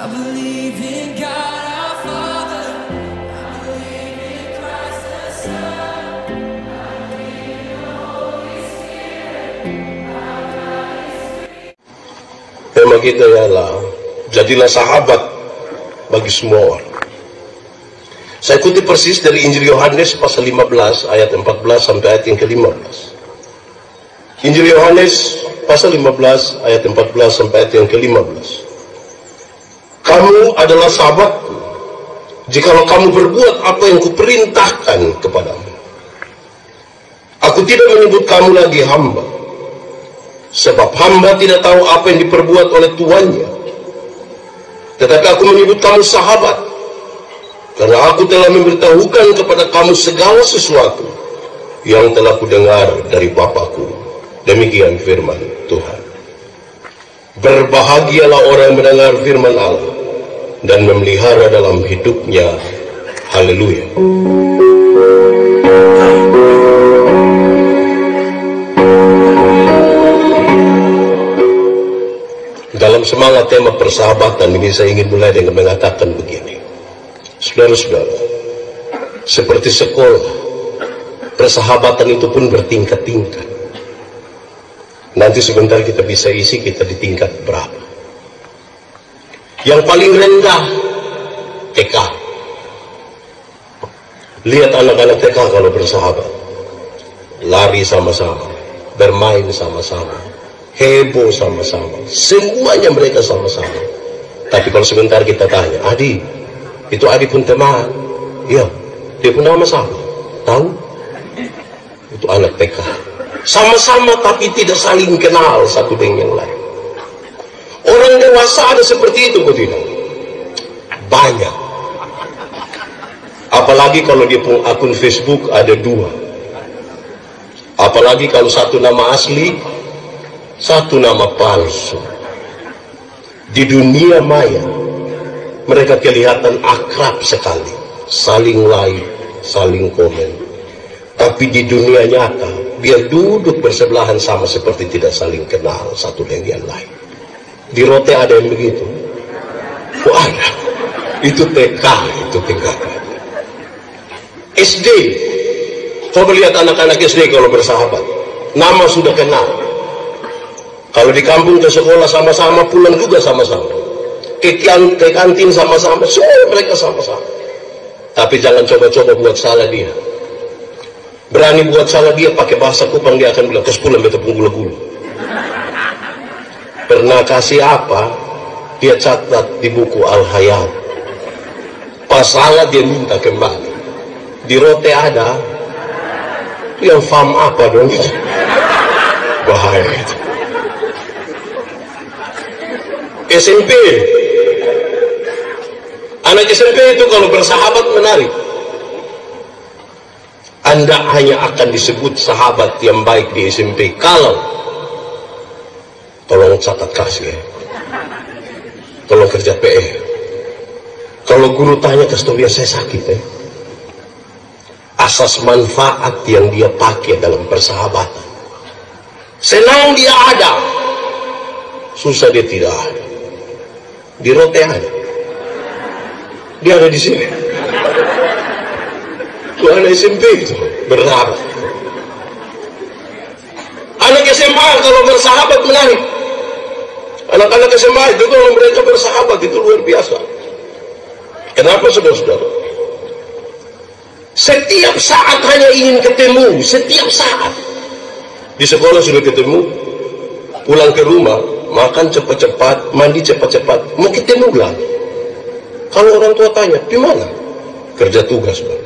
I believe in God our Father. I believe in Christ the Son. I believe in the Holy Spirit. Tema kita ialah jadilah sahabat bagi semua orang. Saya kutip persis dari Injil Yohanes pasal 15 ayat 14 sampai ayat yang ke-15. Injil Yohanes pasal 15 ayat 14 sampai ayat yang ke-15. Kamu adalah sahabatku jikalau kamu berbuat apa yang kuperintahkan kepadamu. Aku tidak menyebut kamu lagi hamba, sebab hamba tidak tahu apa yang diperbuat oleh tuannya. Tetapi aku menyebut kamu sahabat, karena aku telah memberitahukan kepada kamu segala sesuatu yang telah kudengar dari Bapa-Ku. Demikian firman Tuhan. Berbahagialah orang yang mendengar firman Allah dan memelihara dalam hidupnya. Haleluya. Dalam semangat tema persahabatan ini, saya ingin mulai dengan mengatakan begini. Saudara-saudara, seperti sekolah, persahabatan itu pun bertingkat-tingkat. Nanti sebentar kita bisa isi kita di tingkat berapa. Yang paling rendah, TK. Lihat anak-anak TK kalau bersahabat. Lari sama-sama, bermain sama-sama, heboh sama-sama, semuanya mereka sama-sama. Tapi kalau sebentar kita tanya, Adi, itu Adi pun teman. Iya, dia pun nama sama. Tahu? Itu anak TK. Sama-sama tapi tidak saling kenal satu dengan yang lain. Orang dewasa ada seperti itu, tidak? Banyak. Apalagi kalau dia punya akun Facebook ada 2. Apalagi kalau satu nama asli, satu nama palsu. Di dunia maya mereka kelihatan akrab sekali, saling like, saling komen. Tapi di dunia nyata, biar duduk bersebelahan sama seperti tidak saling kenal satu dengan yang lain. Di Rote ada yang begitu. Oh ada. Itu TK, itu tingkatan. SD. Coba lihat anak-anak SD kalau bersahabat. Nama sudah kenal. Kalau di kampung ke sekolah sama-sama, pulang juga sama-sama. Ke kantin sama-sama, semua mereka sama-sama. Tapi jangan coba-coba buat salah dia. Berani buat salah dia pakai bahasa Kupang, dia akan bilang, "Kos pulang beta punggul-gulu." Pernah kasih apa, dia catat di buku Al-Hayat. Pas salah dia minta kembali. Di Rote ada, yang faham apa dong? Bahaya itu. SMP. Anak SMP itu kalau bersahabat menarik. Anda hanya akan disebut sahabat yang baik di SMP kalau, tolong catat kasih ya, tolong kerja PE. Kalau guru tanya, kasih tau dia saya sakit ya. Asas manfaat yang dia pakai dalam persahabatan. Senang dia ada, susah dia tidak ada. Di Rote ada, dia ada di sini. Itu anak SMP itu bersahabat. Anak SMA kalau bersahabat menarik. Anak-anak SMA itu kalau mereka bersahabat itu luar biasa. Kenapa saudara-saudara? Setiap saat hanya ingin ketemu, setiap saat. Di sekolah sudah ketemu, pulang ke rumah, makan cepat-cepat, mandi cepat-cepat, mau ketemu lagi. Kalau orang tua tanya, di mana? Kerja tugas, Bang.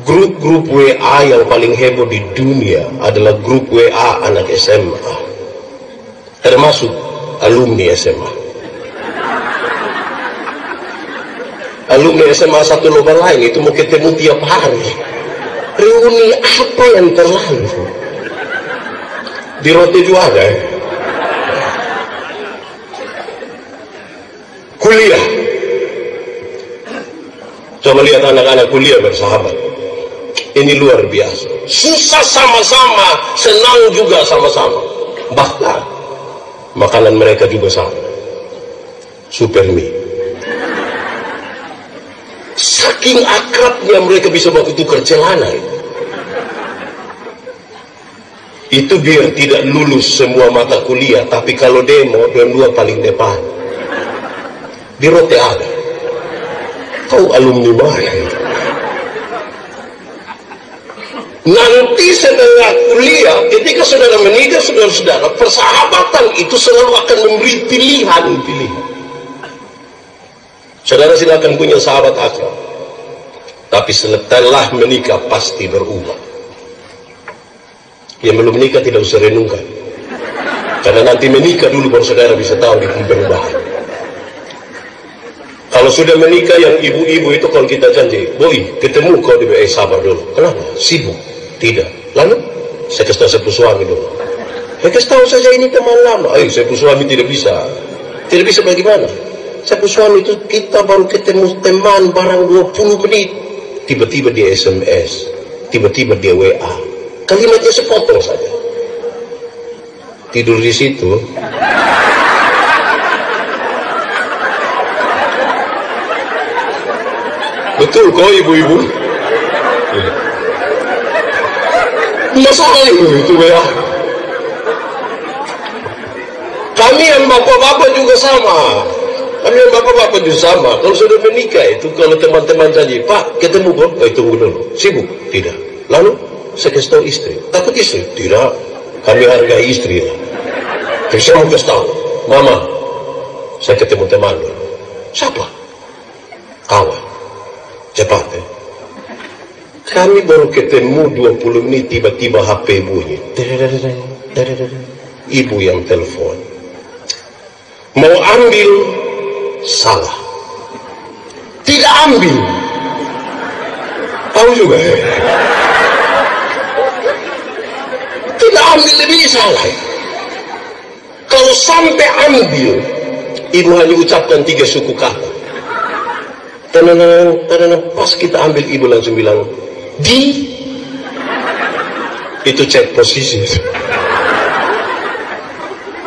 Grup-grup WA yang paling heboh di dunia adalah grup WA anak SMA, termasuk alumni SMA. Alumni SMA satu lomba lain itu mau ketemu tiap hari. Reuni apa yang terlalu? Di Rote juga ada ya? Kuliah. Coba lihat anak-anak kuliah bersahabat. Ini luar biasa. Susah sama-sama, senang juga sama-sama. Bahkan makanan mereka juga sama. Supermi. Saking akrabnya mereka bisa baku tukar celana. Itu biar tidak lulus semua mata kuliah, tapi kalau demo, dua paling depan. Di Rote ada. Kau alumni mana itu? Nanti setelah kuliah, ketika saudara menikah, saudara-saudara, persahabatan itu selalu akan memberi pilihan. Saudara silakan punya sahabat akrab, tapi setelah menikah pasti berubah. Yang belum menikah tidak usah renungkan, karena nanti menikah dulu baru saudara bisa tahu di perubahan. Kalau sudah menikah yang ibu-ibu itu, kalau kita janji, boy ketemu kau di sabar dulu. Kenapa? Sibuk? Tidak. Lalu saya kasih tahu sepupu suami dulu. Saya kasih tahu saja ini teman lama. Sepupu suami tidak bisa. Tidak bisa bagaimana? Sepupu suami itu kita baru ketemu teman barang 20 menit, tiba-tiba dia SMS, tiba-tiba dia WA. Kalimatnya sepotong saja. Tidur di situ. Betul kok ibu-ibu? Masalah itu ya. Kami yang bapak-bapak juga sama. Kalau sudah menikah itu, kalau teman-teman janji, Pak ketemu kok, tunggu dulu. Sibuk? Tidak. Lalu saya kasih tahu istri. Takut istri? Tidak. Kami hargai istri. Tapi saya mau kasih tahu, Mama, saya ketemu teman dulu. Siapa? Kawan. Cepat ya. Kami baru ketemu 20 menit, tiba-tiba HP bunyi. Ibu yang telepon. Mau ambil, salah. Tidak ambil. Tahu juga ya. Tidak ambil lebih salah. Kalau sampai ambil, ibu hanya ucapkan 3 suku kata. Tenang, pas kita ambil, ibu langsung bilang, di. Itu cek posisi.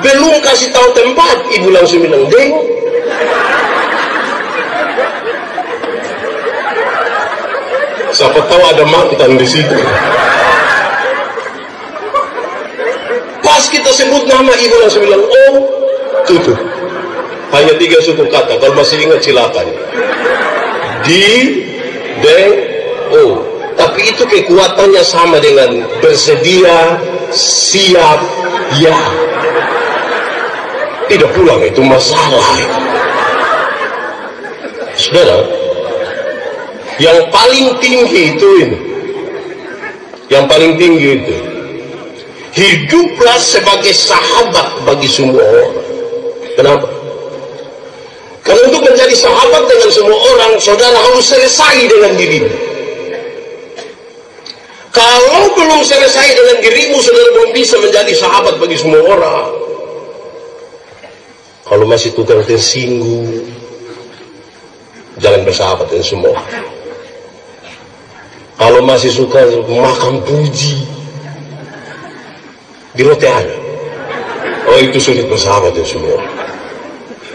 Belum kasih tahu tempat, ibu langsung bilang, deng. Siapa tahu ada mantan di situ. Pas kita sebut nama, ibu langsung bilang, oh, tutup. Hanya 3 suku kata, kalau masih ingat silakan. Di, deng, oh. Tapi itu kekuatannya sama dengan bersedia, siap, ya. Tidak pulang, itu masalah. Saudara, yang paling tinggi itu ini. Yang paling tinggi itu. Hiduplah sebagai sahabat bagi semua orang. Kenapa? Karena untuk menjadi sahabat dengan semua orang, saudara harus selesai dengan dirimu. Kalau belum selesai dengan dirimu, saudara belum bisa menjadi sahabat bagi semua orang. Kalau masih tukang tersinggung, jangan bersahabat dengan semua orang. Kalau masih suka makan puji, di Rote ada. Oh, itu sulit bersahabat dengan semua orang.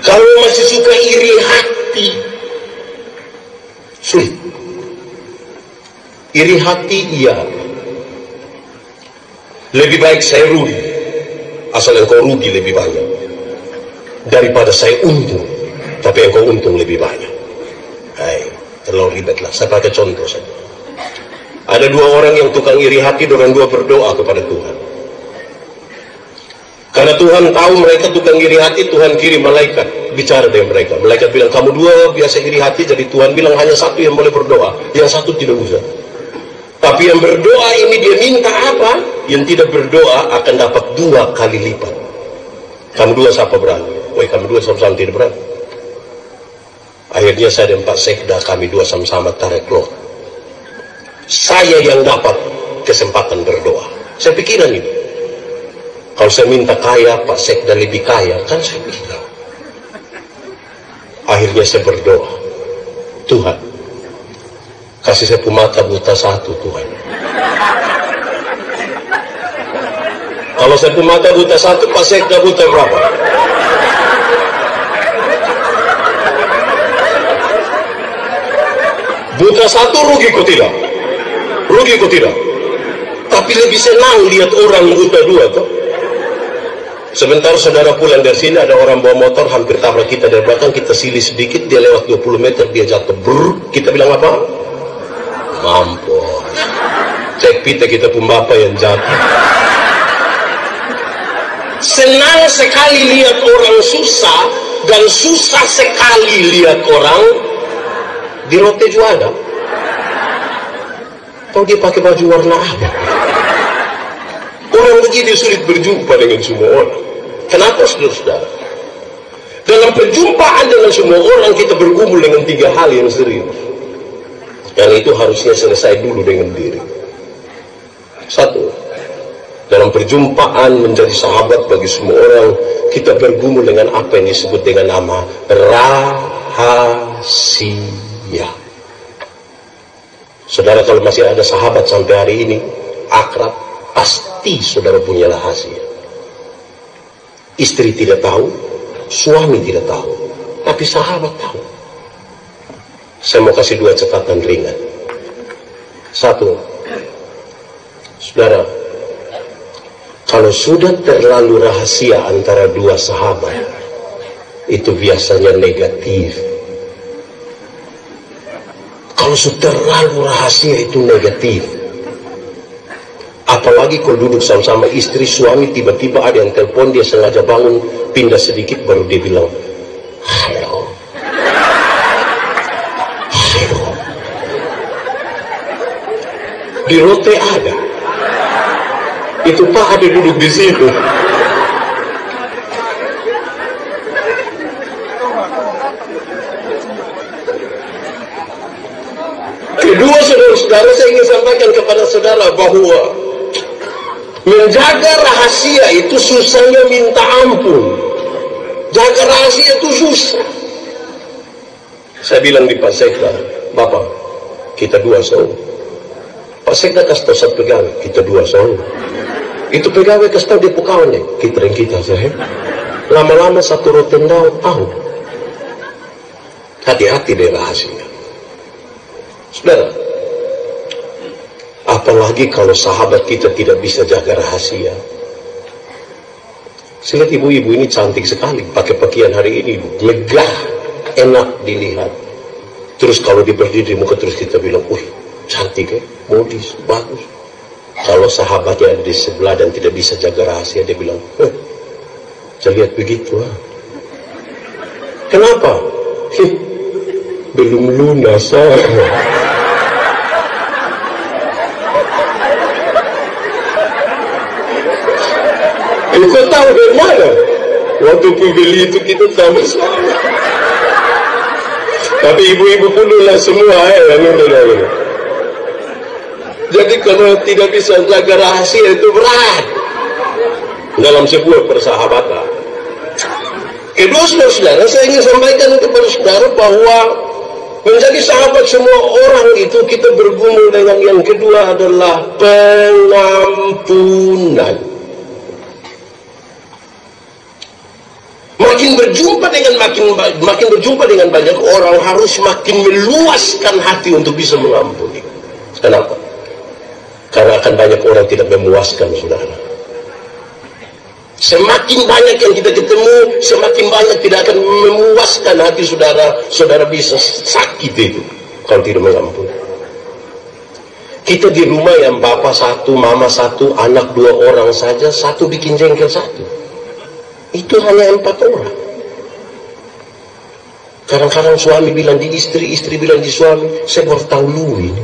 Kalau masih suka iri hati, sulit. Iri hati, iya. Lebih baik saya rugi, asal engkau rugi lebih banyak, daripada saya untung, tapi engkau untung lebih banyak. Hai, terlalu ribetlah. Saya pakai contoh saja. Ada 2 orang yang tukang iri hati, orang 2 berdoa kepada Tuhan. Karena Tuhan tahu mereka tukang iri hati, Tuhan kirim malaikat bicara dengan mereka. Malaikat bilang, kamu 2 biasa iri hati, jadi Tuhan bilang hanya 1 yang boleh berdoa, yang 1 tidak usah. Tapi yang berdoa ini dia minta apa? Yang tidak berdoa akan dapat 2 kali lipat. Kamu 2 siapa berani? Woi, kamu 2 sama-sama tidak berani. Akhirnya saya dan Pak Sekda, kami 2 sama-sama tarik lot. Saya yang dapat kesempatan berdoa. Saya pikiran ini. Kalau saya minta kaya, Pak Sekda lebih kaya, kan saya bilang. Akhirnya saya berdoa, Tuhan, kasih saya mata buta 1, Tuhan. Kalau saya mata buta 1, Pak Sekda buta berapa? Buta satu rugi kok tidak? Rugi kok tidak? Tapi lebih senang lihat orang buta dua toh. Sebentar saudara pulang dari sini, ada orang bawa motor hampir tabrak kita dari belakang, kita silih sedikit, dia lewat 20 meter, dia jatuh, kita bilang apa? Mampus. Cek pita kita pun bapak yang jatuh. Senang sekali lihat orang susah, dan susah sekali lihat orang di rote juga ada. Kau dia pakai baju warna apa? Orang begini sulit berjumpa dengan semua orang. Kenapa saudara-saudara? Dalam perjumpaan dengan semua orang kita bergumul dengan 3 hal yang serius. Yang itu harusnya selesai dulu dengan diri. 1. Dalam perjumpaan menjadi sahabat bagi semua orang, kita bergumul dengan apa yang disebut dengan nama rahasia. Saudara kalau masih ada sahabat sampai hari ini, akrab, pasti saudara punya rahasia. Istri tidak tahu, suami tidak tahu, tapi sahabat tahu. Saya mau kasih 2 catatan ringan. 1, saudara, kalau sudah terlalu rahasia antara 2 sahabat, itu biasanya negatif. Kalau sudah terlalu rahasia itu negatif. Apalagi kalau duduk sama-sama istri, suami, tiba-tiba ada yang telepon, dia sengaja bangun, pindah sedikit, baru dia bilang, halo. Halo. Di rote ada. Itu Pak ada duduk di situ. Kedua, saudara-saudara, saya ingin sampaikan kepada saudara bahwa menjaga rahasia itu susahnya minta ampun. Jaga rahasia itu susah. Saya bilang di Pak Sekda, Bapak, kita 2 soal. Pak Sekda kasih tahu 1 pegawai, kita 2 soal. Itu pegawai kasih tahu dia pekawan deh, kita yang kita saya. Lama-lama 1 rotendau tahu. Hati-hati deh rahasia. Saudara, apalagi kalau sahabat kita tidak bisa jaga rahasia. Saya lihat ibu-ibu ini cantik sekali, pakai pakaian hari ini, megah, enak dilihat. Terus kalau dia berdiri di muka terus kita bilang, wih, cantik ya, modis, bagus. Kalau sahabatnya ada di sebelah dan tidak bisa jaga rahasia, dia bilang, saya lihat begitu. Kenapa? Belum lunas. Kau tahu dari mana? Waktu beli itu kita sama-sama. Tapi ibu-ibu pun lah semua Jadi kalau tidak bisa jaga rahasia itu berat dalam sebuah persahabatan. Kedua, saudara-saudara, saya ingin sampaikan kepada saudara bahwa menjadi sahabat semua orang itu kita bergumul dengan yang kedua adalah pengampunan. Makin berjumpa dengan banyak orang harus makin meluaskan hati untuk bisa mengampuni. Kenapa? Karena akan banyak orang tidak memuaskan saudara. Semakin banyak yang kita ketemu, semakin banyak tidak akan memuaskan hati saudara. Saudara bisa sakit itu kalau tidak mengampuni. Kita di rumah yang bapak 1, mama 1, anak 2 orang saja, 1 bikin jengkel 1. Itu hanya 4 orang. Kadang-kadang suami bilang di istri, istri bilang di suami, saya baru tahu lu ini.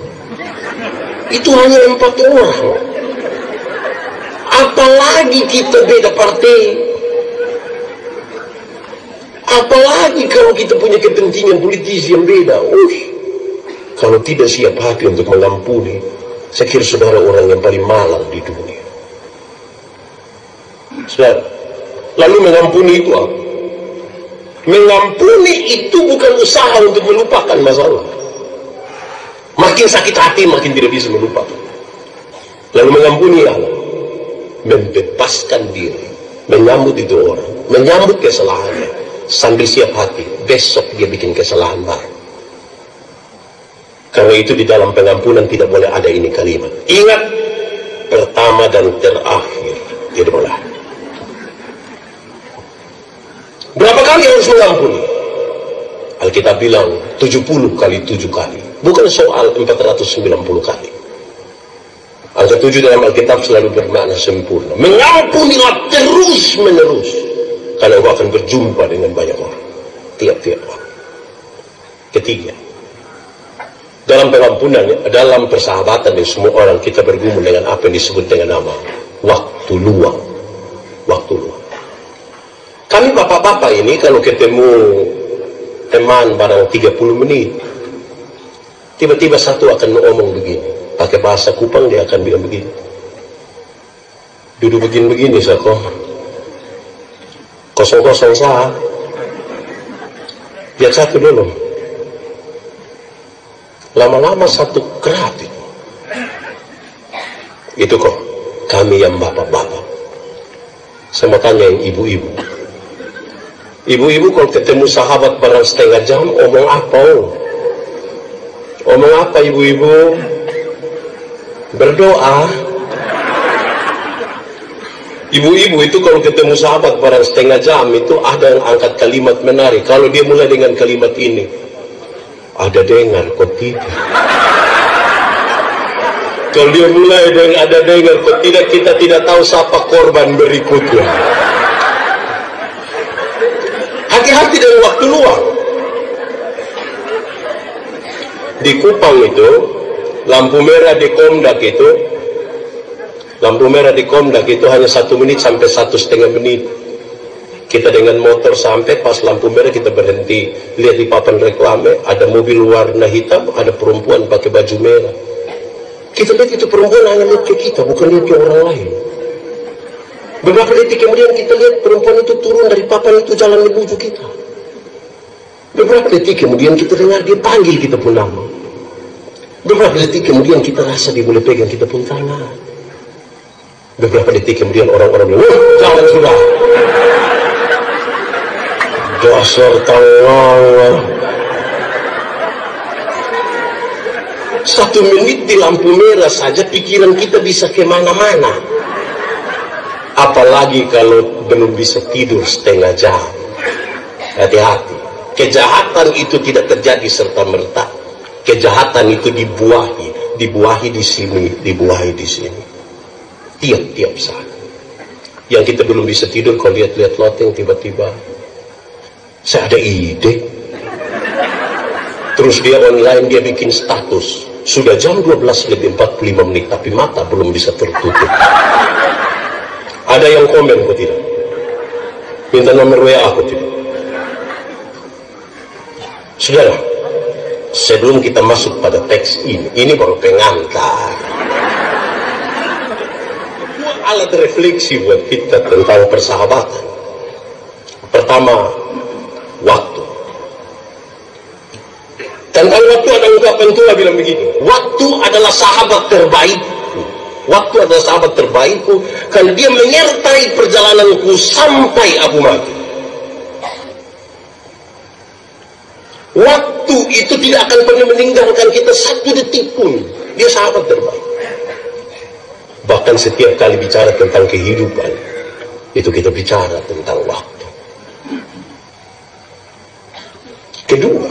Itu hanya 4 orang. Apalagi kita beda partai. Apalagi kalau kita punya kepentingan politis yang beda. Kalau tidak siap hati untuk mengampuni, saya kira saudara orang yang paling malang di dunia. Saudara, lalu mengampuni itu apa? Mengampuni itu bukan usaha untuk melupakan masalah. Makin sakit hati, makin tidak bisa melupakan. Lalu mengampuni Allah, membebaskan diri, menyambut itu orang, menyambut kesalahannya, sambil siap hati, besok dia bikin kesalahan baru. Karena itu di dalam pengampunan tidak boleh ada ini kalimat. Ingat, pertama dan terakhir. Tidak boleh. Berapa kali harus mengampuni? Alkitab bilang 70 kali 7 kali. Bukan soal 490 kali. Angka 7 dalam Alkitab selalu bermakna sempurna. Mengampunilah terus menerus. Karena engkau akan berjumpa dengan banyak orang. Tiap-tiap waktu. Ketiga, dalam pengampunan, dalam persahabatan dengan semua orang, kita bergumul dengan apa yang disebut dengan nama waktu luang. Waktu luang. Kami bapak-bapak ini kalau ketemu teman barang 30 menit, tiba-tiba satu akan ngomong begini, pakai bahasa Kupang dia akan bilang begini, duduk begini saya kok kosong-kosong sah, biar satu dulu, lama-lama satu kerap itu kok kami yang bapak-bapak. Saya mau tanya yang ibu-ibu. Ibu-ibu kalau ketemu sahabat barang setengah jam, omong apa? Omong apa ibu-ibu? Berdoa. Ibu-ibu itu kalau ketemu sahabat barang setengah jam, itu ada yang angkat kalimat menarik. Kalau dia mulai dengan kalimat ini, ada dengar kok tidak. Kalau dia mulai dengan ada dengar kok tidak, kita tidak tahu siapa korban berikutnya. Hati-hati dengan waktu luang. Di Kupang itu, lampu merah di Komdak itu, lampu merah di Komdak itu hanya 1 menit sampai 1,5 menit. Kita dengan motor sampai pas lampu merah kita berhenti. Lihat di papan reklame, ada mobil warna hitam, ada perempuan pakai baju merah. Kita lihat itu perempuan hanya lihat ke kita, bukan lihat ke orang lain. Beberapa detik kemudian kita lihat perempuan itu turun dari papan itu jalan menuju kita. Beberapa detik kemudian kita dengar dia panggil kita pun nama. Beberapa detik kemudian kita rasa dia boleh pegang kita pun tangan. Beberapa detik kemudian orang-orang bilang, jangan sudah. Dasar tawar. 1 menit di lampu merah saja pikiran kita bisa kemana-mana. Apalagi kalau belum bisa tidur setengah jam. Hati-hati. Kejahatan itu tidak terjadi serta-merta. Kejahatan itu dibuahi di sini, dibuahi di sini. Tiap-tiap saat. Yang kita belum bisa tidur kalau lihat-lihat loteng tiba-tiba, saya ada ide. Terus dia online, dia bikin status. Sudah jam 12:45 tapi mata belum bisa tertutup. Ada yang komen kok tidak? Minta nomor WA aku tidak? Saudara, sebelum kita masuk pada teks ini baru pengantar. Alat refleksi buat kita tentang persahabatan. Pertama, waktu. Tentang waktu ada ungkapan tua bilang begini, waktu adalah sahabat terbaikku. Waktu adalah sahabat terbaikku karena dia menyertai perjalananku sampai aku mati. Waktu itu tidak akan pernah meninggalkan kita 1 detik pun. Dia sahabat terbaik. Bahkan setiap kali bicara tentang kehidupan, itu kita bicara tentang waktu. Kedua,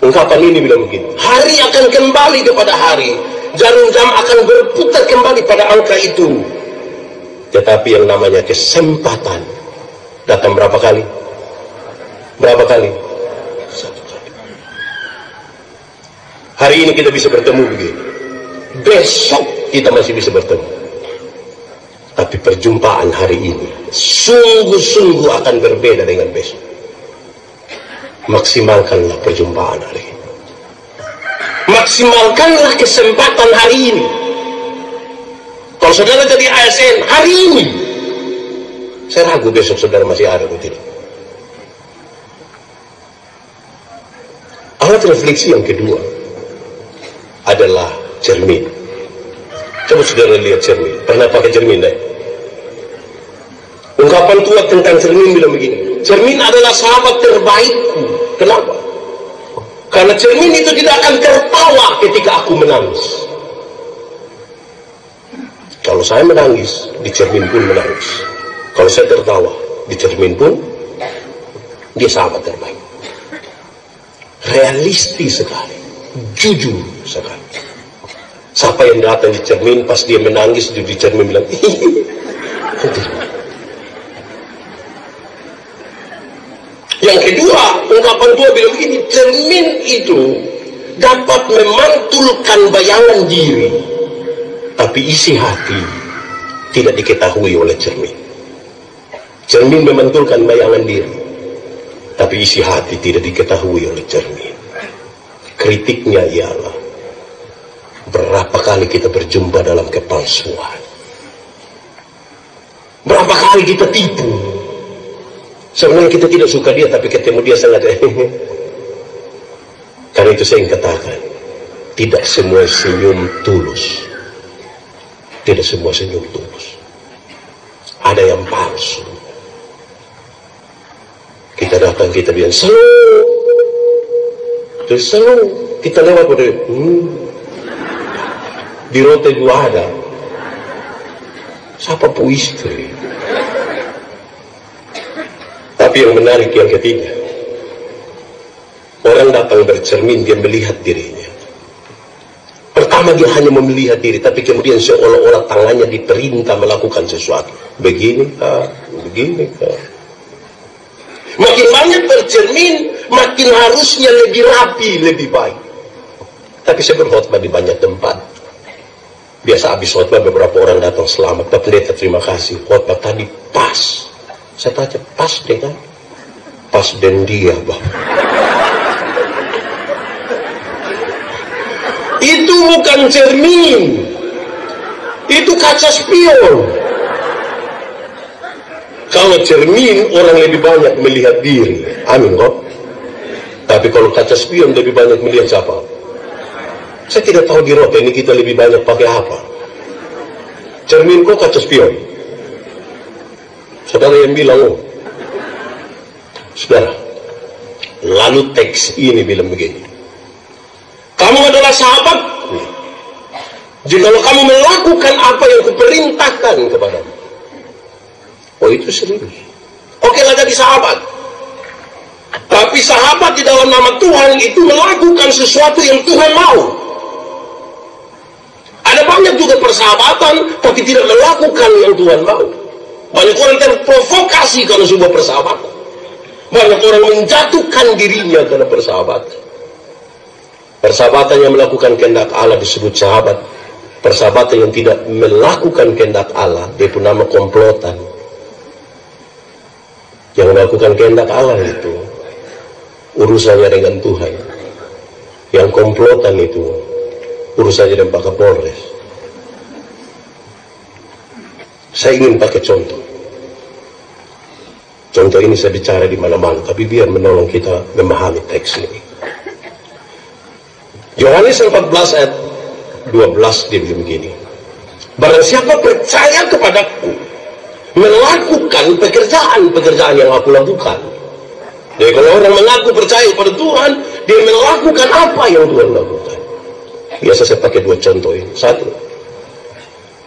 ungkapan ini bilang begini, hari akan kembali kepada hari, jarum jam akan berputar kembali pada angka itu. Tetapi yang namanya kesempatan datang berapa kali? Berapa kali? 1 kali. Hari ini kita bisa bertemu begini, besok kita masih bisa bertemu. Tapi perjumpaan hari ini sungguh-sungguh akan berbeda dengan besok. Maksimalkanlah perjumpaan hari ini. Maksimalkanlah kesempatan hari ini. Kalau saudara jadi ASN hari ini, saya ragu besok saudara masih ada atau tidak. Alat refleksi yang kedua adalah cermin. Coba saudara lihat cermin. Pernah pakai cermin, deh? Ungkapan tua tentang cermin bilang begini, cermin adalah sahabat terbaikku. Kenapa? Karena cermin itu tidak akan tertawa ketika aku menangis. Kalau saya menangis, di cermin pun menangis. Kalau saya tertawa, di cermin pun dia sahabat terbaik. Realistis sekali, jujur sekali. Siapa yang datang di cermin pas dia menangis di cermin bilang, yang kedua, ungkapan dua bilang begini, cermin itu dapat memantulkan bayangan diri, tapi isi hati tidak diketahui oleh cermin. Cermin memantulkan bayangan diri, tapi isi hati tidak diketahui oleh cermin. Kritiknya ialah, berapa kali kita berjumpa dalam kepalsuan, berapa kali kita tipu. Sebenarnya kita tidak suka dia, tapi ketemu dia sangat karena itu saya katakan, tidak semua senyum tulus. Tidak semua senyum tulus. Ada yang palsu. Kita datang, kita bilang selalu, terus selalu kita lewat pada di rote dua ada siapa pu istri. Tapi yang menarik yang ketiga, orang datang bercermin, dia melihat dirinya. Pertama dia hanya melihat diri, tapi kemudian seolah-olah tangannya diperintah melakukan sesuatu. Begini kah? Begini kah? Makin banyak bercermin, makin harusnya lebih rapi, lebih baik. Tapi saya berkhotbah di banyak tempat. Biasa habis khotbah beberapa orang datang, selamat Pak Pendeta, terima kasih. Khotbah tadi pas. Saya tanya, pas deh kan? Pas dan dia, Bang. Itu bukan cermin. Itu kaca spion. Kalau cermin, orang lebih banyak melihat diri. Amin kok. Tapi kalau kaca spion lebih banyak melihat siapa? Saya tidak tahu di rote ini kita lebih banyak pakai apa. Cermin kok kaca spion? Saudara yang bilang, saudara, lalu teks ini bilang begini, kamu adalah sahabat jikalau kamu melakukan apa yang kuperintahkan kepadamu. Oh, itu serius. Oke lah jadi sahabat. Tapi sahabat di dalam nama Tuhan itu melakukan sesuatu yang Tuhan mau. Ada banyak juga persahabatan tapi tidak melakukan yang Tuhan mau. Banyak orang terprovokasi karena sebuah persahabatan. Banyak orang menjatuhkan dirinya karena persahabatan. Persahabatan yang melakukan kehendak Allah disebut sahabat. Persahabatan yang tidak melakukan kehendak Allah, dia pun nama komplotan. Yang melakukan kehendak Allah itu urusannya dengan Tuhan. Yang komplotan itu urusannya dengan Pak Kapolres. Saya ingin pakai contoh. Contoh ini saya bicara di mana-mana, tapi biar menolong kita memahami teks ini. Yohanes 14 ayat 12 dia bilang begini, barang siapa percaya kepadaku, melakukan pekerjaan-pekerjaan yang aku lakukan. Jadi kalau orang mengaku percaya kepada Tuhan, dia melakukan apa yang Tuhan lakukan. Biasa saya pakai dua contoh ini. Satu,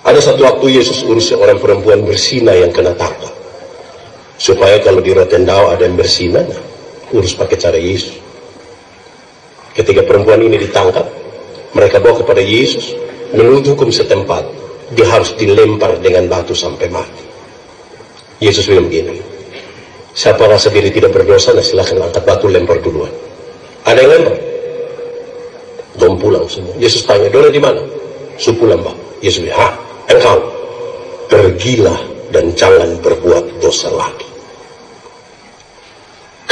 ada satu waktu Yesus urus seorang perempuan bersina yang kena tangkap. Supaya kalau di Rotendao ada yang bersina, nah, urus pakai cara Yesus. Ketika perempuan ini ditangkap, mereka bawa kepada Yesus, menurut hukum setempat, dia harus dilempar dengan batu sampai mati. Yesus bilang begini, siapa rasa diri tidak berdosa, nah silahkan angkat batu, lempar duluan. Ada yang lempar? Dom pulang semua. Yesus tanya, dona di mana? Supulang, Pak. Yesus bilang, engkau pergilah dan jangan berbuat dosa lagi.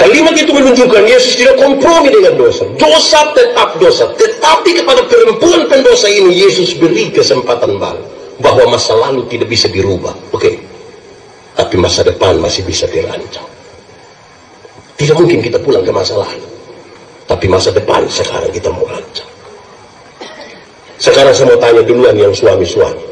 Kalimat itu menunjukkan Yesus tidak kompromi dengan dosa. Dosa tetap dosa. Tetapi kepada perempuan pendosa ini Yesus beri kesempatan baru, bahwa masa lalu tidak bisa dirubah. Oke. Tapi masa depan masih bisa dirancang. Tidak mungkin kita pulang ke masa lalu. Tapi masa depan sekarang kita mau rancang. Sekarang saya mau tanya duluan yang suami-suami.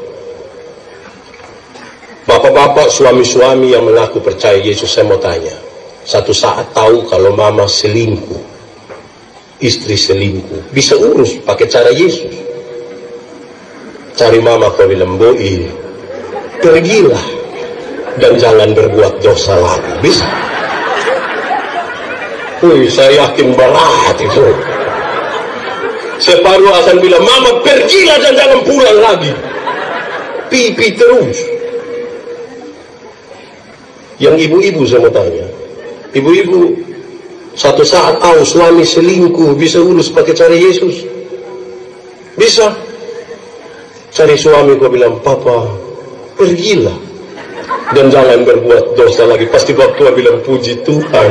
Bapak-bapak, suami-suami yang mengaku percaya Yesus, saya mau tanya. Satu saat tahu kalau mama selingkuh, istri selingkuh, bisa urus pakai cara Yesus. Cari mama kau bilang, "Boi, pergilah dan jangan berbuat dosa lagi." Bisa. Wih, saya yakin berat itu. Separuh akan bilang, "Mama, pergilah dan jangan pulang lagi." Pipi terus. Yang ibu-ibu saya mau tanya, ibu-ibu satu saat suami selingkuh bisa urus pakai cara Yesus? Bisa. Cari suami kau bilang, "Papa, pergilah dan jangan berbuat dosa lagi." Pasti waktu bilang, "Puji Tuhan."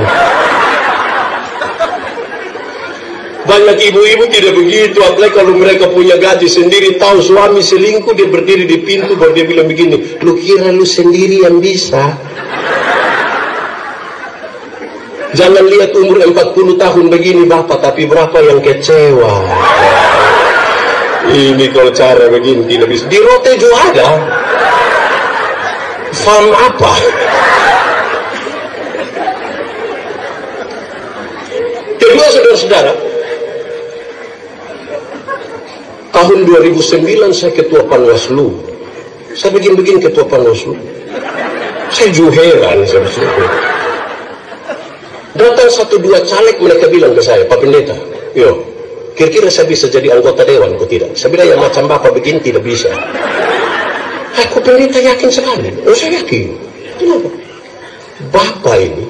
Banyak ibu-ibu tidak begitu, apalagi kalau mereka punya gaji sendiri, tahu suami selingkuh, dia berdiri di pintu baru dia bilang begini, "Lu kira lu sendiri yang bisa? Jangan lihat umur 40 tahun begini Bapak, tapi berapa yang kecewa." Ini kalau cara begini tidak bisa. Di Rotejo ada farm apa? Kedua, saudara-saudara, tahun 2009 saya ketua Panwaslu. Saya begini ketua Panwaslu. Saya juga heran, saya bersyukur. Datang 1-2 caleg, mereka bilang ke saya, "Pak Pendeta, yo, kira-kira saya bisa jadi anggota dewan atau tidak?" Saya bilang, "Ya macam Bapak begini tidak bisa." Aku Pendeta yakin sekali. Oh, saya yakin. Kenapa? Bapak ini,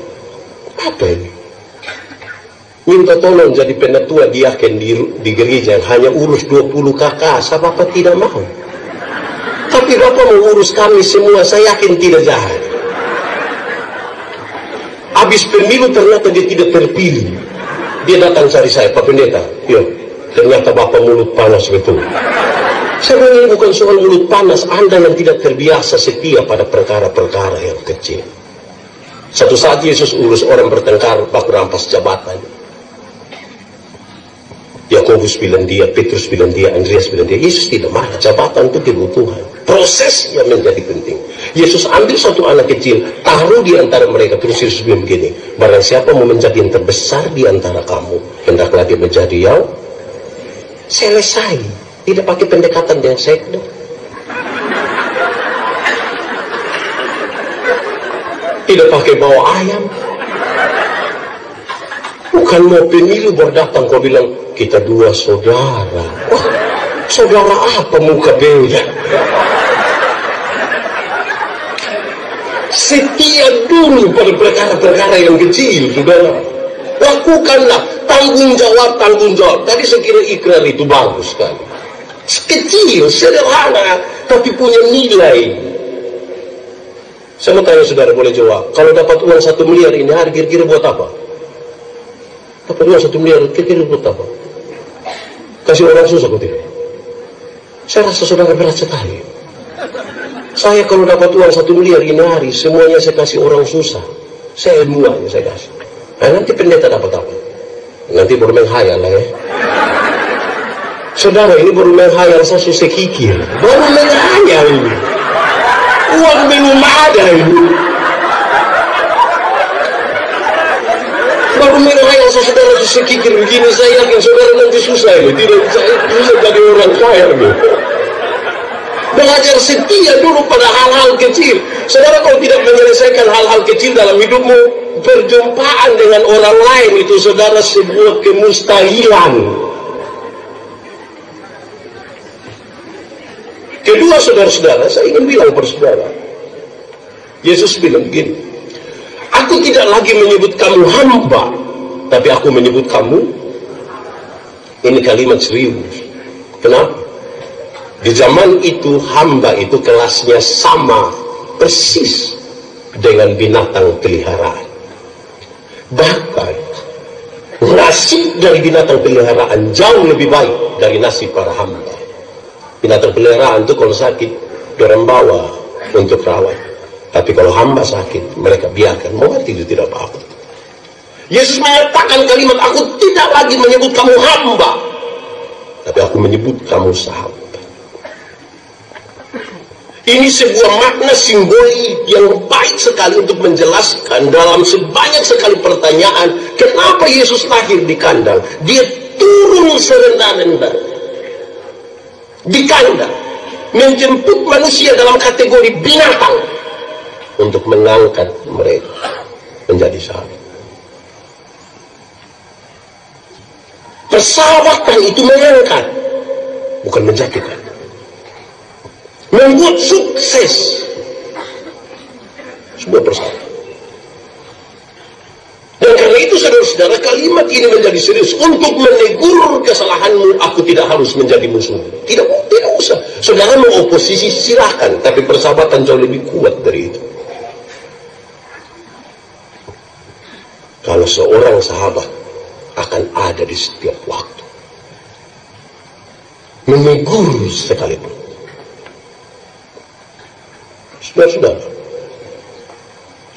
minta tolong jadi penatua diaken di gereja yang hanya urus 20 kakak, saya Bapak tidak mau. Tapi Bapak mau urus kami semua, saya yakin tidak jahat. Habis pemilu ternyata dia tidak terpilih. Dia datang cari saya, "Pak Pendeta, yuk, ternyata Bapak mulut panas betul." Saya bilang, "Ini bukan soal mulut panas, Anda yang tidak terbiasa setia pada perkara-perkara yang kecil." Satu saat Yesus urus orang bertengkar, baku rampas jabatan. Yakobus bilang dia, Petrus bilang dia, Andreas bilang dia. Yesus tidak marah, jabatan itu kebutuhan. Proses yang menjadi penting. Yesus ambil satu anak kecil, taruh di antara mereka, terus Yesus bilang begini, "Barang siapa mau menjadi yang terbesar di antara kamu, hendaklah dia menjadi yang selesai." Tidak pakai pendekatan yang sekdor. Tidak pakai bawa ayam. Bukan mau pemilu baru datang kau bilang, "Kita dua saudara." Wah, saudara apa muka beda? Setia dulu pada perkara-perkara yang kecil, saudara. Lakukanlah tanggung jawab. Tadi saya kira ikrar itu bagus sekali. Kecil, sederhana, tapi punya nilai. Saya mau tanya saudara, boleh jawab. Kalau dapat uang 1 miliar ini hari, kira-kira buat apa? Dapat uang 1 miliar, kira-kira buat apa? Kasih orang susah kok tidak? Saya rasa saudara berat sekali. Saya kalau dapat uang 1 miliar ini hari, semuanya saya kasih orang susah. Saya ilmuwan, saya kasih. Nah, nanti pendeta dapat apa? Nanti baru menghayal lah ya. Saudara, ini baru menghayal, saya susah kikir. Baru menghayal ini. Uang belum ada ini. Baru menghayal, saudara susah kikir begini, saya yakin saudara nanti susah ini. Tidak bisa jadi orang kaya ini. Belajar setia dulu pada hal-hal kecil. Saudara, kalau tidak menyelesaikan hal-hal kecil dalam hidupmu, perjumpaan dengan orang lain itu saudara sebuah kemustahilan. Kedua, saudara-saudara, saya ingin bilang kepada saudara, Yesus bilang begini, "Aku tidak lagi menyebut kamu hamba, tapi aku menyebut kamu," ini kalimat serius. Kenapa? Di zaman itu hamba itu kelasnya sama persis dengan binatang peliharaan. Bahkan nasib dari binatang peliharaan jauh lebih baik dari nasib para hamba. Binatang peliharaan itu kalau sakit orang bawa untuk rawat, tapi kalau hamba sakit mereka biarkan, mati itu tidak apa-apa. Yesus mengatakan kalimat, "Aku tidak lagi menyebut kamu hamba, tapi aku menyebut kamu sahabat." Ini sebuah makna simbolik yang baik sekali untuk menjelaskan dalam sebanyak sekali pertanyaan kenapa Yesus lahir di kandang. Dia turun serendah-rendah di kandang, menjemput manusia dalam kategori binatang untuk mengangkat mereka menjadi sahabat. Persahabatan itu mengangkat, bukan menjatuhkan. Membuat sukses sebuah persahabatan. Dan karena itu saudara-saudara, kalimat ini menjadi serius. Untuk menegur kesalahanmu, aku tidak harus menjadi musuh. Tidak usah. Saudara mau oposisi silahkan, tapi persahabatan jauh lebih kuat dari itu. Kalau seorang sahabat akan ada di setiap waktu, menegur sekalipun. Saudara-saudara,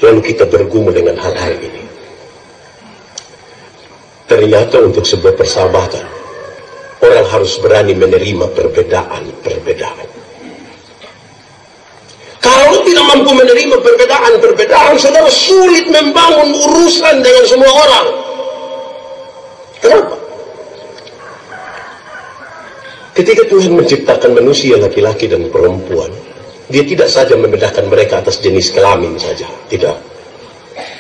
lalu kita bergumul dengan hal-hal ini. Ternyata untuk sebuah persahabatan, orang harus berani menerima perbedaan-perbedaan. Kalau tidak mampu menerima perbedaan-perbedaan, saudara, sulit membangun urusan dengan semua orang. Kenapa? Ketika Tuhan menciptakan manusia laki-laki dan perempuan, Dia tidak saja membedakan mereka atas jenis kelamin saja, tidak.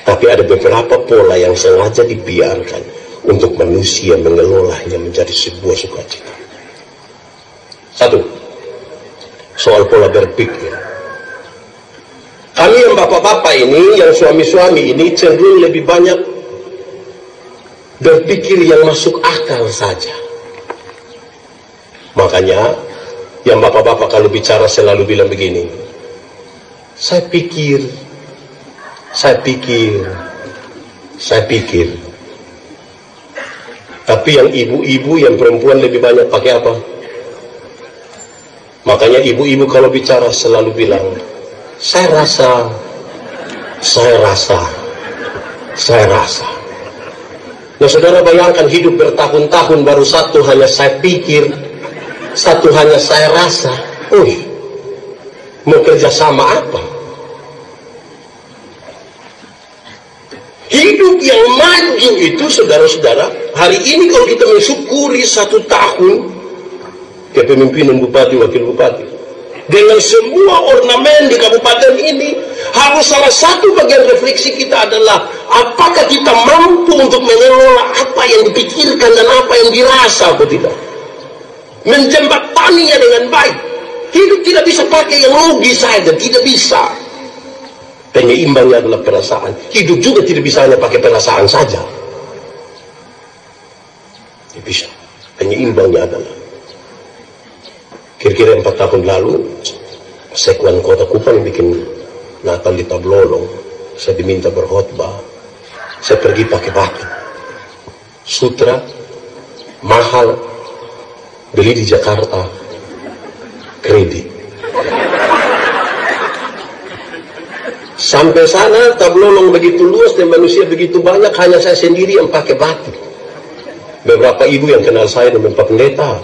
Tapi ada beberapa pola yang sengaja dibiarkan untuk manusia mengelolanya menjadi sebuah sukacita. Satu, soal pola berpikir. Kami yang bapak-bapak ini, yang suami-suami ini cenderung lebih banyak berpikir yang masuk akal saja. Makanya yang bapak-bapak kalau bicara selalu bilang begini, saya pikir. Tapi yang ibu-ibu, yang perempuan lebih banyak pakai apa? Makanya ibu-ibu kalau bicara selalu bilang, saya rasa. Nah, saudara bayangkan hidup bertahun-tahun baru satu hanya saya pikir, satu hanya saya rasa. Mau kerja sama apa? Hidup yang maju itu, saudara-saudara, hari ini kalau kita mensyukuri 1 tahun kepemimpinan Bupati, Wakil Bupati, dengan semua ornamen di kabupaten ini, harus salah satu bagian refleksi kita adalah apakah kita mampu untuk mengelola apa yang dipikirkan dan apa yang dirasa atau tidak, menjembataninya dengan baik. Hidup tidak bisa pakai yang logis saja, tidak bisa. Penyeimbangnya adalah perasaan. Hidup juga tidak bisa hanya pakai perasaan saja. Tidak bisa. Penyeimbangnya adalah, kira-kira 4 tahun lalu, Sekwan Kota Kupang bikin Natal di Tablolong. Saya diminta berkhotbah. Saya pergi pakai batu. Sutra, mahal, beli di Jakarta, kredit. Sampai sana Tablolong begitu luas dan manusia begitu banyak, hanya saya sendiri yang pakai batu. Beberapa ibu yang kenal saya dengan Pak Pendeta,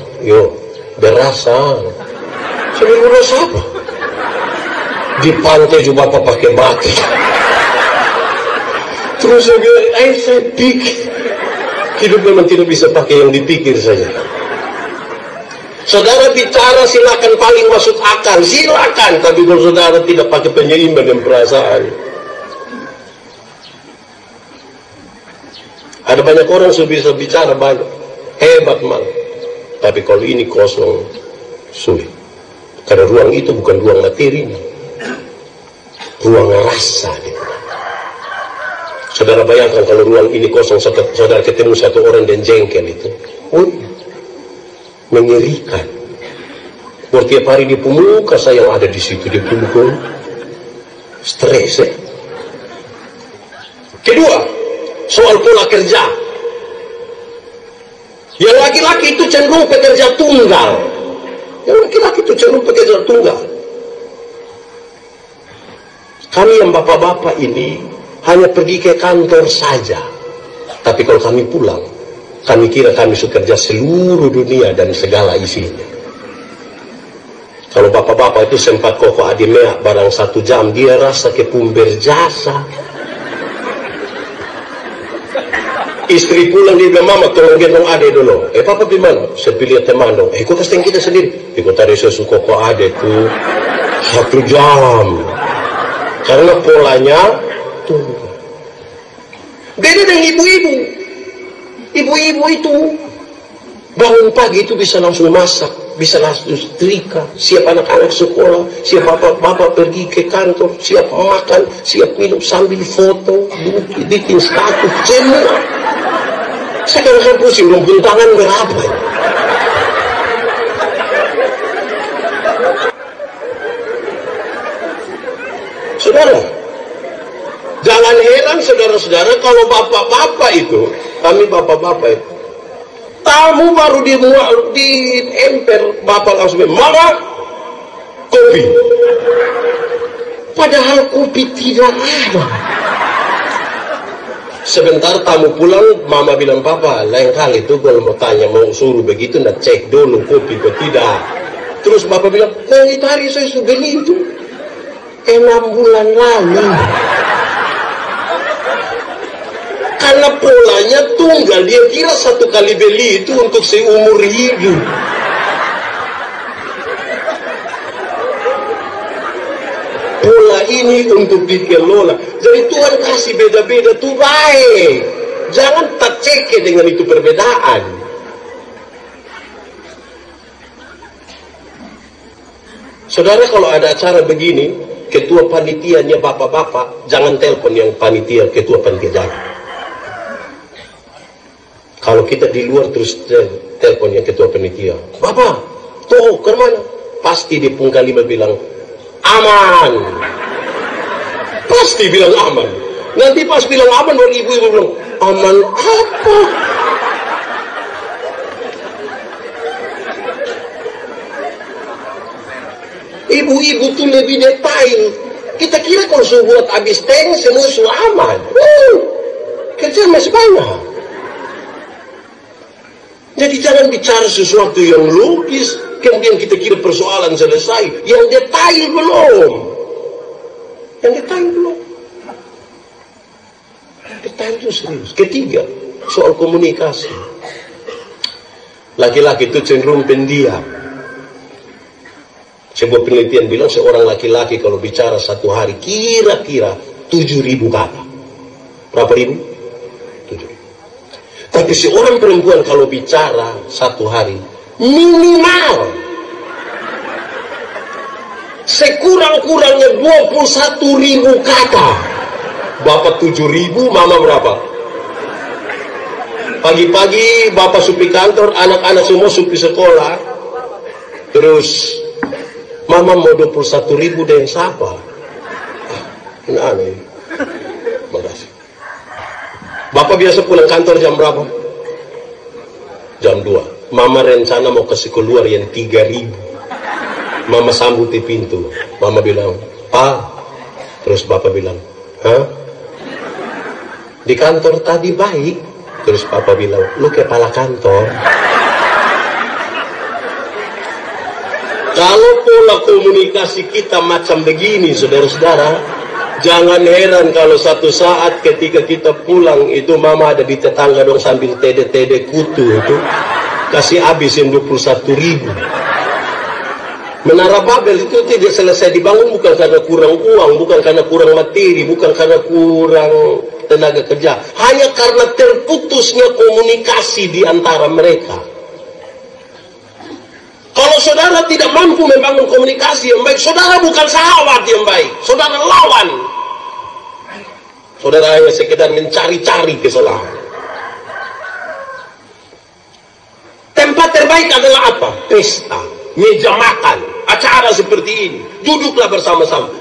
berasa. Saya berasa apa? Di pantai juga Bapak pakai batu. Terus saya bilang, saya pikir hidup memang tidak bisa pakai yang dipikir saja. Saudara bicara silakan, paling masuk akal silakan, tapi kalau saudara tidak pakai penyeimbang dan perasaan. Ada banyak orang yang bisa bicara banyak, hebat malah, tapi kalau ini kosong, sulit. Karena ruang itu bukan ruang materinya, ruang rasa gitu. Saudara bayangkan kalau ruang ini kosong, saudara ketemu satu orang dan jengkel itu, mengerikan. Tiap hari di pemuka saya yang ada di situ, dia pukul, stres. Kedua, soal pola kerja. Yang laki-laki itu cenderung pekerja tunggal. Kami yang bapak-bapak ini hanya pergi ke kantor saja. Tapi kalau kami pulang, kami kira kami sudah kerja seluruh dunia dan segala isinya. Kalau bapak-bapak itu sempat koko adimea barang 1 jam, dia rasa kepun berjasa. Istri pulang dia bilang, mama tolong gendong ade dulu. Papa di mana? Saya pilih teman dong. Kau kasih kita sendiri. Kau tadi saya suka kok ade tuh 1 jam. Karena polanya tuh beda dengan ibu-ibu. Ibu-ibu itu bangun pagi itu bisa langsung masak, bisa langsung setrika, siap anak-anak sekolah, siap bapak pergi ke kantor, siap makan, siap minum sambil foto, bikin status, semua. Sekarang saya pusing, belum bentangan berapa. Saudara, jangan heran saudara-saudara kalau bapak-bapak itu, kami bapak-bapak itu, tamu baru di emper, bapak langsung bilang, mama, kopi. Padahal kopi tidak ada. Sebentar tamu pulang, mama bilang, papa, lain kali itu kalau mau tanya, mau suruh begitu, nak cek dulu kopi atau tidak. Terus bapak bilang, itu hari saya sudah beli itu 6 bulan lalu. Karena polanya tunggal, dia kira 1 kali beli itu untuk seumur hidup. Pola ini untuk dikelola. Jadi Tuhan kasih beda-beda tuh baik. Jangan tak ceke dengan itu perbedaan. Saudara, kalau ada acara begini, ketua panitianya bapak-bapak, jangan telepon yang panitia, ketua panitia, jangan. Kalau kita di luar terus telepon yang ketua panitia, bapak, tuh ke mana? Pasti di pungkal 5 bilang, aman. Pasti bilang aman. Nanti pas bilang aman, baru ibu-ibu bilang, aman apa? Ibu-ibu tuh lebih detail. Kita kira kalau sudah buat habis tank, semua sudah aman. Kerja masih banyak. Jadi jangan bicara sesuatu yang logis, kemudian kita kira persoalan selesai. Yang detail belum. Yang detail belum. Detail itu serius. Ketiga, soal komunikasi. Laki-laki itu cenderung pendiam. Sebuah penelitian bilang seorang laki-laki kalau bicara 1 hari kira-kira 7.000 kata. Berapa ribu? 7.000. Tapi seorang perempuan kalau bicara 1 hari minimal sekurang-kurangnya 21.000 kata. Bapak 7.000, mama berapa? Pagi-pagi bapak supi kantor, anak-anak semua supi sekolah. Terus mama mau 21.000 dengan siapa? Ini aneh. Makasih. Bapak biasa pulang kantor jam berapa? Jam 2. Mama rencana mau kasih keluar yang 3.000. Mama sambut di pintu. Mama bilang, "Pa." Terus bapak bilang, "Hah? Di kantor tadi baik." Terus papa bilang, "Lu kepala kantor." Kalau pola komunikasi kita macam begini, saudara-saudara, jangan heran kalau satu saat ketika kita pulang itu mama ada di tetangga dong sambil tede-tede kutu itu kasih habis yang 21.000. Menara Babel itu tidak selesai dibangun bukan karena kurang uang, bukan karena kurang materi, bukan karena kurang tenaga kerja, hanya karena terputusnya komunikasi di antara mereka. Kalau saudara tidak mampu membangun komunikasi yang baik, saudara bukan sahabat yang baik, saudara lawan. Saudara hanya sekedar mencari-cari kesalahan. Tempat terbaik adalah apa? Pesta, meja makan, acara seperti ini. Duduklah bersama-sama.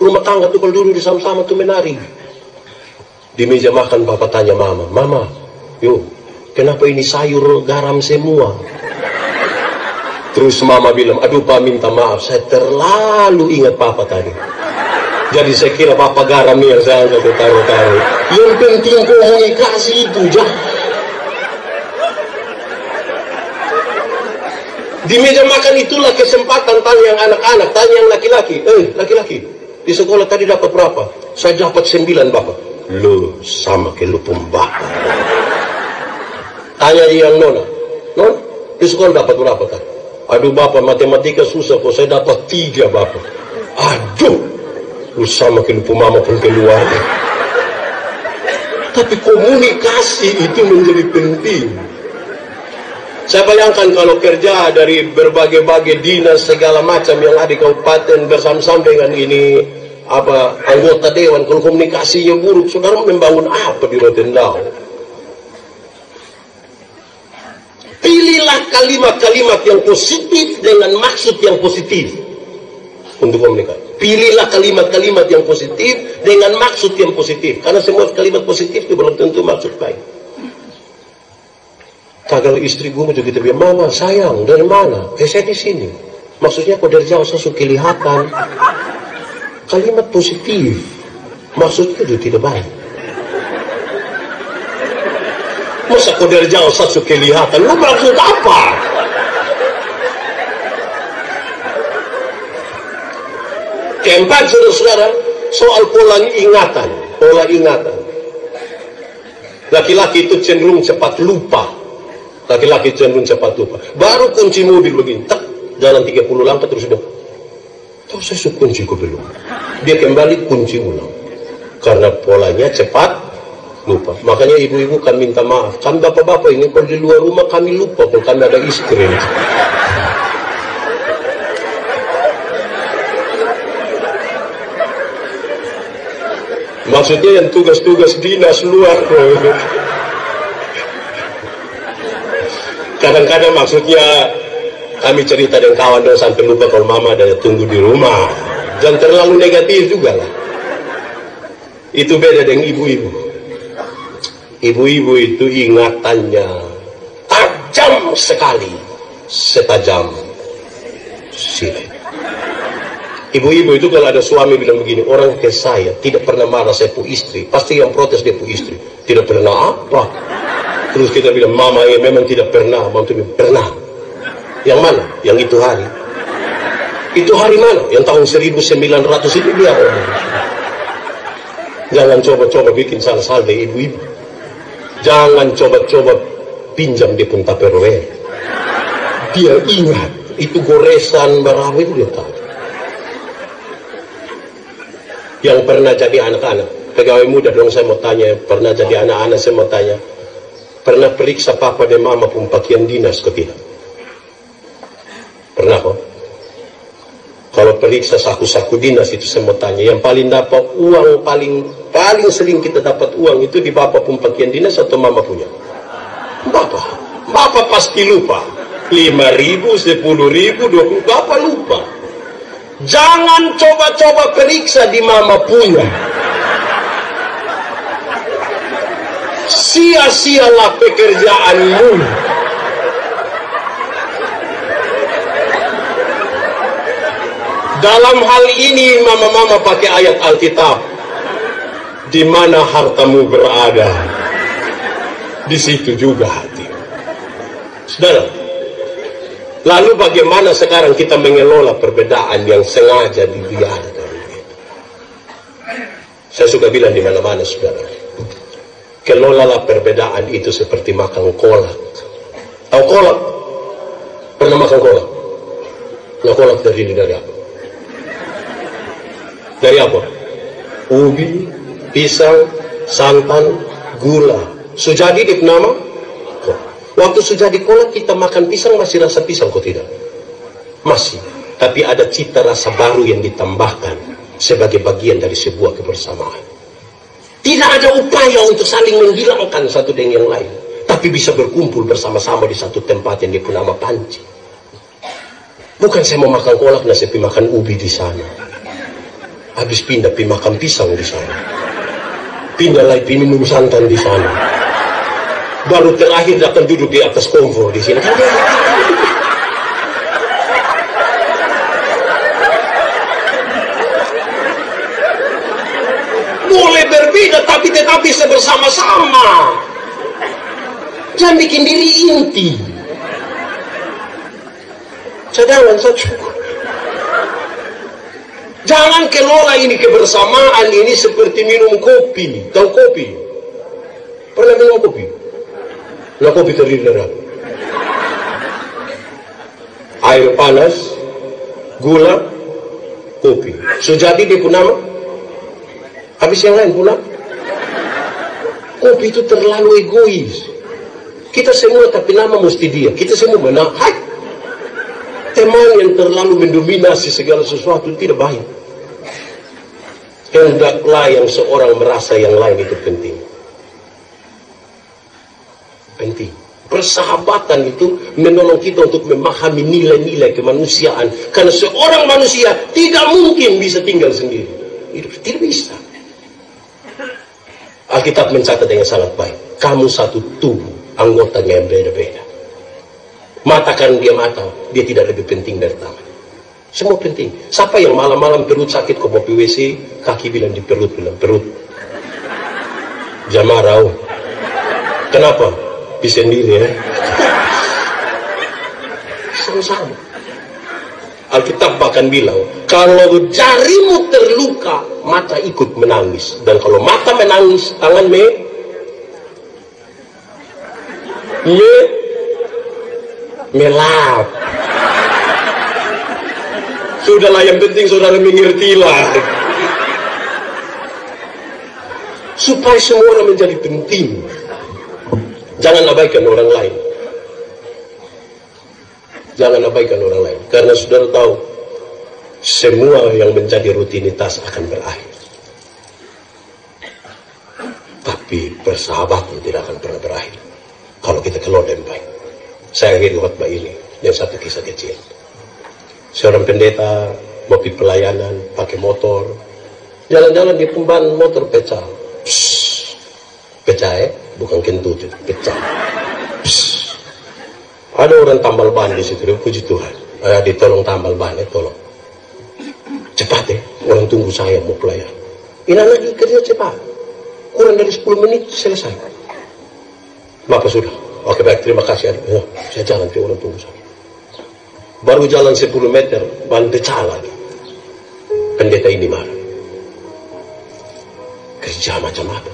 Rumah tangga tuh kalau duduk bersama-sama tuh menari. Di meja makan bapak tanya mama, "Mama, yuk, kenapa ini sayur garam semua?" Terus mama bilang, "Aduh pak, minta maaf, saya terlalu ingat papa tadi. Jadi saya kira papa garam yang saya nggak tahu-tahu." Yang penting komunikasi itu, Di meja makan itulah kesempatan tanya yang anak-anak, tanya yang laki-laki. Laki-laki, di sekolah tadi dapat berapa? Saya dapat 9 bapak. Lu sama kayak lu pembakar. Tanya yang nona, di sekolah dapat berapa kan? Aduh bapak, matematika susah kok, saya dapat 3 bapak. Aduh, sama lupa mama pun keluar. Tapi komunikasi itu menjadi penting. Saya bayangkan kalau kerja dari berbagai-bagai dinas segala macam yang ada di kabupaten bersama-sama dengan ini anggota dewan, kalau komunikasinya buruk, saudara membangun apa di Rotendao? Pilihlah kalimat-kalimat yang positif dengan maksud yang positif untuk komunikasi. Pilihlah kalimat-kalimat yang positif dengan maksud yang positif, karena semua kalimat positif itu belum tentu maksud baik. Kalau istri gue juga kita bilang, mama sayang dari mana? Saya di sini. Maksudnya kok dari jauh saya kelihatan. Kalimat positif, maksudnya itu tidak baik. Masa kok dari jauh saya kelihatan? Lu maksud apa? Keempat, saudara-saudara, soal pola ingatan. Pola ingatan. Laki-laki itu cenderung cepat lupa. Laki-laki cenderung cepat lupa. Baru kunci mobil begini, tak, jalan 30 langkah terus sudah. Tahu saya kunci kok belum. Dia kembali kunci ulang. Karena polanya cepat lupa. Makanya ibu-ibu kami minta maaf. Kami bapak-bapak ini kalau di luar rumah kami lupa kalau kami ada istri. Maksudnya yang tugas-tugas dinas luar. Kadang-kadang maksudnya kami cerita dengan kawan dan sampai lupa kalau mama ada tunggu di rumah. Jangan terlalu negatif juga lah. Itu beda dengan ibu-ibu. Ibu-ibu itu ingatannya tajam sekali, setajam silet. Ibu-ibu itu kalau ada suami bilang begini, orang ke saya tidak pernah marah saya pu istri, pasti yang protes dia pu istri. Tidak pernah apa? Terus kita bilang, mama ya memang tidak pernah. Mantu pernah. Yang mana? Yang itu hari. Itu hari mana? Yang tahun 1900 itu dia. Jangan coba-coba bikin salah-salah dari ibu-ibu. Jangan coba-coba pinjam di pun Tupperware. Dia ingat, itu goresan berapa itu dia tahu. Yang pernah jadi anak-anak, pegawai muda dong saya mau tanya, pernah jadi anak-anak saya mau tanya, pernah periksa papa dan mama pun pakaian dinas ke tidak? Pernah kok? Kalau periksa saku-saku dinas itu saya mau tanya, yang paling dapat uang, paling sering kita dapat uang itu di bapak pun pakaian dinas atau mama punya? Bapak pasti lupa. 5.000, 10.000, 20.000, bapak lupa. Jangan coba-coba periksa di mama punya. Sia-sialah pekerjaanmu. Dalam hal ini mama-mama pakai ayat Alkitab. Di mana hartamu berada, di situ juga hati. Saudara, lalu bagaimana sekarang kita mengelola perbedaan yang sengaja dibiarkan? Saya suka bilang di mana-mana, saudara. Kelolalah perbedaan itu seperti makan kolak. Tahu kolak? Pernah makan kolak? Nah, kolak terdiri dari apa? Dari apa? Ubi, pisang, santan, gula. Sujadi di nama? Waktu sujadi kolak kita makan pisang masih rasa pisang kok tidak? Masih. Tapi ada cita rasa baru yang ditambahkan sebagai bagian dari sebuah kebersamaan. Tidak ada upaya untuk saling menghilangkan satu dengan yang lain, tapi bisa berkumpul bersama-sama di satu tempat yang dipunama panci. Bukan saya mau makan kolak, nah saya pergi makan ubi di sana. Habis pindah pergi makan pisang di sana. Pindah lagi pergi minum santan di sana. Baru terakhir datang duduk di atas kompor di sini. Boleh berbeda tapi tetapi bersama-sama. Jangan bikin diri inti. Cadangan saja. Jangan kelola ini kebersamaan ini seperti minum kopi. Tahu kopi? Pernah minum kopi? Nah, kopi terdiri dari apa? Air panas, gula, kopi. So jadi dia pun nama. Habis yang lain pula. Kopi itu terlalu egois. Kita semua tapi nama mesti dia. Kita semua menang. Hai. Teman yang terlalu mendominasi segala sesuatu tidak baik. Hendaklah yang seorang merasa yang lain itu penting. Penting. Persahabatan itu menolong kita untuk memahami nilai-nilai kemanusiaan. Karena seorang manusia tidak mungkin bisa tinggal sendiri. Itu tidak bisa. Alkitab mencatat dengan sangat baik. Kamu satu tubuh, anggotanya yang beda-beda. Mata kan dia mata, dia tidak lebih penting dari tangan. Semua penting. Siapa yang malam-malam perut sakit kok mau WC, kaki bilang di perut, bilang perut. Jamarau. Kenapa? Bisa sendiri ya. Sama-sama. Alkitab bahkan bilang, kalau jarimu terluka, mata ikut menangis. Dan kalau mata menangis, tangan melap. Sudahlah, yang penting saudara mengertilah. Supaya semua orang menjadi penting. Jangan abaikan orang lain. Jangan abaikan orang lain. Karena saudara tahu, semua yang menjadi rutinitas akan berakhir. Tapi persahabatan tidak akan pernah berakhir. Kalau kita keluar dengan baik. Saya akhiri khotbah ini dengan satu kisah kecil. Seorang pendeta mau pergi pelayanan pakai motor. Jalan-jalan di ban motor pecah. Pecah ya? Bukan kentut, pecah. Ada orang tambal ban di situ, puji Tuhan. Ditolong tambal ban, tolong. Cepat ya, orang tunggu saya mau pelayan. Ini lagi kerja cepat. Kurang dari 10 menit selesai. Bapak sudah. Oke baik, terima kasih. Ya, saya jalan ke orang tunggu saya. Baru jalan 10 meter, ban pecah lagi. Pendeta ini marah. Kerja macam apa?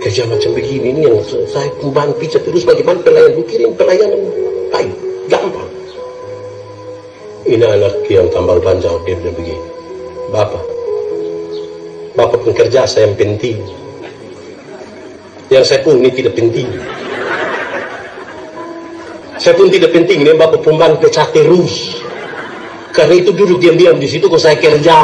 Kerja macam begini ini yang saya ban pijat terus, bagaimana pelayan? Lu kirim pelayanan baik, gampang. Ini anak yang tambal ban jawab, dia bilang begini, Bapak pekerja saya yang penting. Yang saya pun ini tidak penting. Saya pun tidak penting, ini Bapak pemban pecah terus. Karena itu duduk diam-diam di situ kok saya kerja.